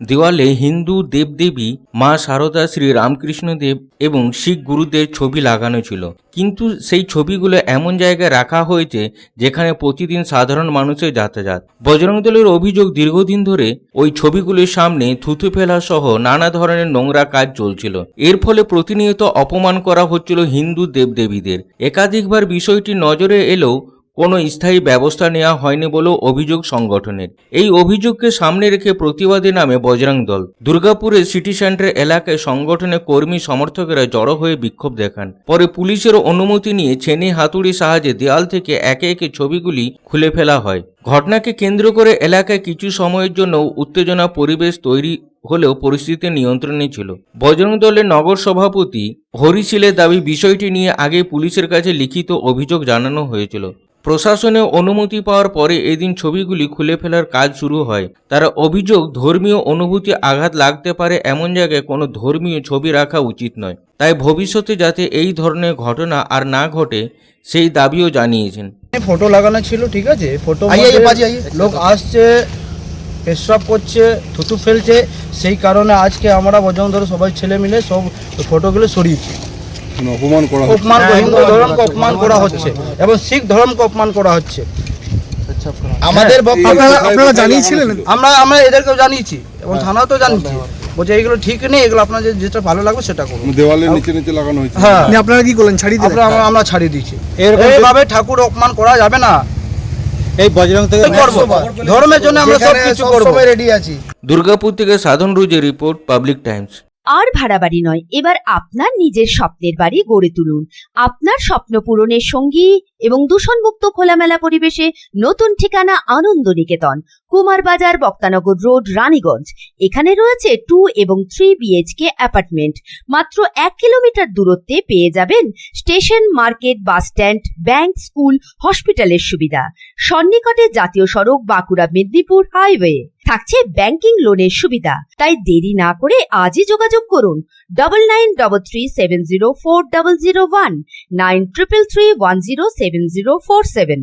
দেওয়ালে হিন্দু দেবদেবী মা শারদা, শ্রী রামকৃষ্ণ দেব এবং শিখ গুরুদের ছবি লাগানো ছিল, কিন্তু সেই ছবিগুলো এমন জায়গায় রাখা হয়েছে যেখানে প্রতিদিন সাধারণ মানুষের যাতায়াত। বজরং দলের অভিযোগ, দীর্ঘদিন ধরে ওই ছবিগুলির সামনে থুতু ফেলা সহ নানা ধরনের নোংরা কাজ চলছিল। এর ফলে প্রতিনিয়ত অপমান করা হচ্ছিল হিন্দু দেবদেবীদের। একাধিকবার বিষয়টি নজরে এলেও কোনো স্থায়ী ব্যবস্থা নেওয়া হয়নি বলেও অভিযোগ সংগঠনের। এই অভিযোগকে সামনে রেখে প্রতিবাদী নামে বজরং দল দুর্গাপুরের সিটি সেন্টার এলাকায় সংগঠনের কর্মী সমর্থকেরা জড়ো হয়ে বিক্ষোভ দেখান। পরে পুলিশের অনুমতি নিয়ে ছেনি হাতুড়ির সাহায্যে দেয়াল থেকে একে একে ছবিগুলি খুলে ফেলা হয়। ঘটনাকে কেন্দ্র করে এলাকায় কিছু সময়ের জন্য উত্তেজনা পরিবেশ তৈরি হলেও পরিস্থিতি নিয়ন্ত্রণে ছিল। বজরং দলের নগর সভাপতি হরিশিলের দাবি, বিষয়টি নিয়ে আগে পুলিশের কাছে লিখিত অভিযোগ জানানো হয়েছিল। প্রশাসনের অনুমতি পাওয়ার পরে এদিন ছবিগুলি খুলে ফেলার কাজ শুরু হয়। তারা অভিযোগ, ধর্মীয় অনুভূতি আঘাত লাগতে পারে এমন জায়গায় কোনো ধর্মীয় ছবি রাখা উচিত নয়, তাই ভবিষ্যতে যাতে এই ধরনের ঘটনা আর না ঘটে সেই দাবিও জানিয়েছেন। ফটো লাগানো ছিল, ঠিক আছে, ফটো লোক আসছে, পেশাব করছে, থুতু ফেলছে, সেই কারণে আজকে আমরা বজরং দলের সবাই ছেলে মিলে সব ফটোগুলো সরিয়েছি। অপমান হিন্দু ধর্মকে অপমান করা হচ্ছে এবং শিখ ধর্মকে অপমান করা হচ্ছে। আমাদের আপনারা জানিয়েছিলেন? আমরা এদেরকেও জানিয়েছি এবং থানাও তো জানিয়েছি, বলছে এইগুলো ঠিক নেই, এগুলো আপনাদের যেটা ভালো লাগবে সেটা করুন। দেওয়ালের নিচে নিচে লাগানো হয়েছে। হ্যাঁ, আপনারা কি করলেন? ছাড়িয়ে দিলেন? আমরা ছাড়িয়ে দিয়েছি। এইভাবে ঠাকুর অপমান করা যাবে না। এই বজরং থেকে করব, ধর্মের জন্য আমরা সব কিছু করব, রেডি আছি। দুর্গাপুর থেকে সাধন রুজের রিপোর্ট, পাবলিক টাইমস। আর ভাড়া বাড়ি নয়, এবার আপনার নিজের স্বপ্নের বাড়ি গড়ে তুলুন। আপনার স্বপ্ন পূরণের সঙ্গী এবং দূষণমুক্ত খোলামেলা পরিবেশে নতুন ঠিকানা আনন্দ নিকেতন, কুমারবাজার, বক্তানগর রোড, রানীগঞ্জ। এখানে রয়েছে 2 এবং 3 BHK অ্যাপার্টমেন্ট। মাত্র 1 কিলোমিটার দূরত্বে পেয়ে যাবেন station, market, bus stand, bank, school, হসপিটালের সুবিধা। সন্নিকটে জাতীয় সড়ক, বাঁকুড়া মেদিনীপুর হাইওয়ে। থাকছে ব্যাংকিং লোনের সুবিধা। তাই দেরি না করে আজই যোগাযোগ করুন 9933704001, 9333107047।